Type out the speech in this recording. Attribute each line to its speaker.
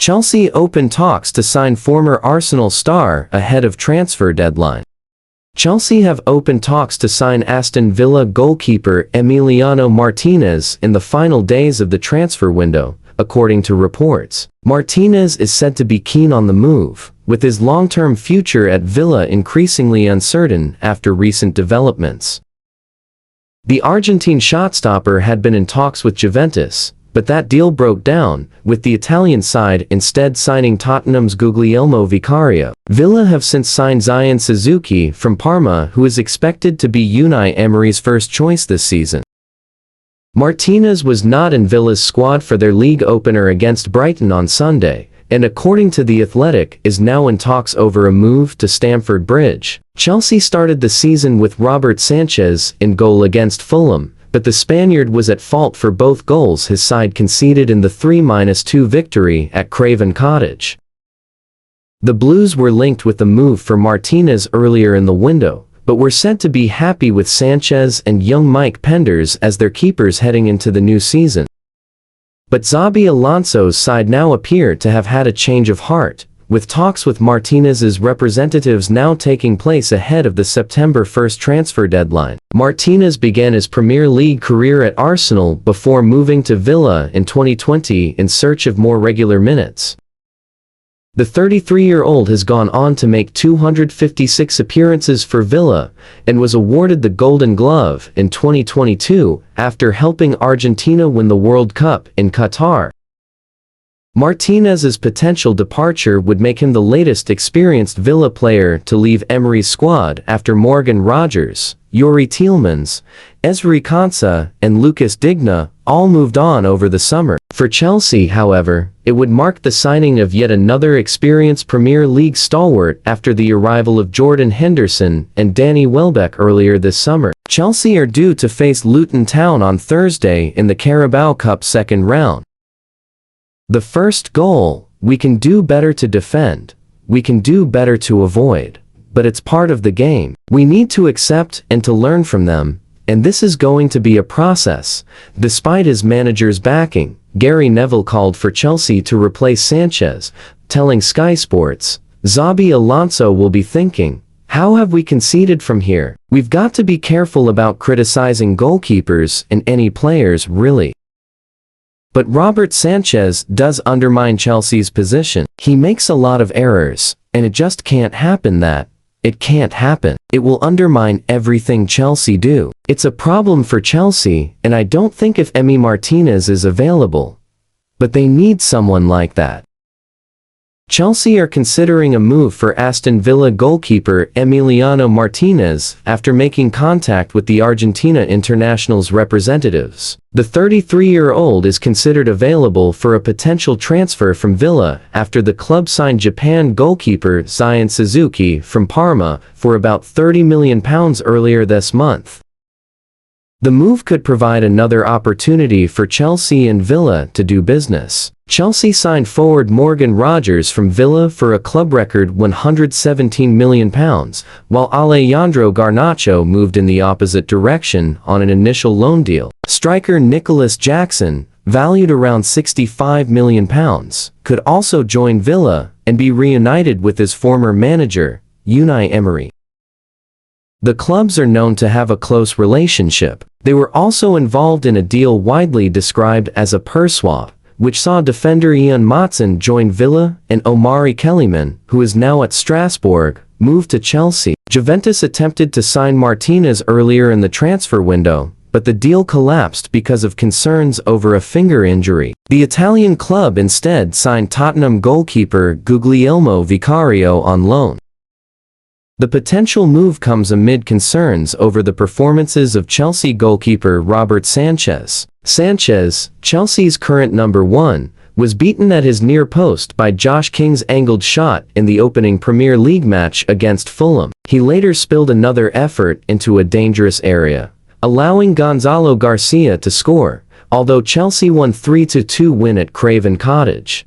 Speaker 1: Chelsea open talks to sign former Arsenal star ahead of transfer deadline. Chelsea have opened talks to sign Aston Villa goalkeeper Emiliano Martinez in the final days of the transfer window, according to reports. Martinez is said to be keen on the move, with his long-term future at Villa increasingly uncertain after recent developments. The Argentine shotstopper had been in talks with Juventus, but that deal broke down, with the Italian side instead signing Tottenham's Guglielmo Vicario. Villa have since signed Zion Suzuki from Parma, who is expected to be Unai Emery's first choice this season. Martinez was not in Villa's squad for their league opener against Brighton on Sunday, and according to The Athletic, is now in talks over a move to Stamford Bridge. Chelsea started the season with Robert Sanchez in goal against Fulham, but the Spaniard was at fault for both goals his side conceded in the 3-2 victory at Craven Cottage. The Blues were linked with the move for Martinez earlier in the window, but were said to be happy with Sanchez and young Mike Penders as their keepers heading into the new season. But Xabi Alonso's side now appear to have had a change of heart, with talks with Martinez's representatives now taking place ahead of the September 1st transfer deadline. Martinez began his Premier League career at Arsenal before moving to Villa in 2020 in search of more regular minutes. The 33-year-old has gone on to make 256 appearances for Villa and was awarded the Golden Glove in 2022 after helping Argentina win the World Cup in Qatar. Martinez's potential departure would make him the latest experienced Villa player to leave Emery's squad after Morgan Rogers, Youri Tielemans, Ezri Konsa, and Lucas Digne all moved on over the summer. For Chelsea, however, it would mark the signing of yet another experienced Premier League stalwart after the arrival of Jordan Henderson and Danny Welbeck earlier this summer. Chelsea are due to face Luton Town on Thursday in the Carabao Cup second round. The first goal: we can do better to defend, we can do better to avoid, but it's part of the game. We need to accept and to learn from them, and this is going to be a process. Despite his manager's backing, Gary Neville called for Chelsea to replace Sanchez, telling Sky Sports, "Xabi Alonso will be thinking, how have we conceded from here? We've got to be careful about criticizing goalkeepers and any players, really." But Robert Sanchez does undermine Chelsea's position. He makes a lot of errors, and it just can't happen it can't happen. It will undermine everything Chelsea do. It's a problem for Chelsea, and I don't think if Emi Martinez is available. But they need someone like that. Chelsea are considering a move for Aston Villa goalkeeper Emiliano Martinez after making contact with the Argentina international's representatives. The 33-year-old is considered available for a potential transfer from Villa after the club signed Japan goalkeeper Zion Suzuki from Parma for about £30 million earlier this month. The move could provide another opportunity for Chelsea and Villa to do business. Chelsea signed forward Morgan Rogers from Villa for a club record £117 million, while Alejandro Garnacho moved in the opposite direction on an initial loan deal. Striker Nicholas Jackson, valued around £65 million, could also join Villa and be reunited with his former manager, Unai Emery. The clubs are known to have a close relationship. They were also involved in a deal widely described as a purse swap, which saw defender Ian Maatsen join Villa and Omari Kellyman, who is now at Strasbourg, move to Chelsea. Juventus attempted to sign Martinez earlier in the transfer window, but the deal collapsed because of concerns over a finger injury. The Italian club instead signed Tottenham goalkeeper Guglielmo Vicario on loan. The potential move comes amid concerns over the performances of Chelsea goalkeeper Robert Sanchez. Sanchez, Chelsea's current number 1, was beaten at his near post by Josh King's angled shot in the opening Premier League match against Fulham. He later spilled another effort into a dangerous area, allowing Gonzalo Garcia to score, although Chelsea won 3-2 win at Craven Cottage.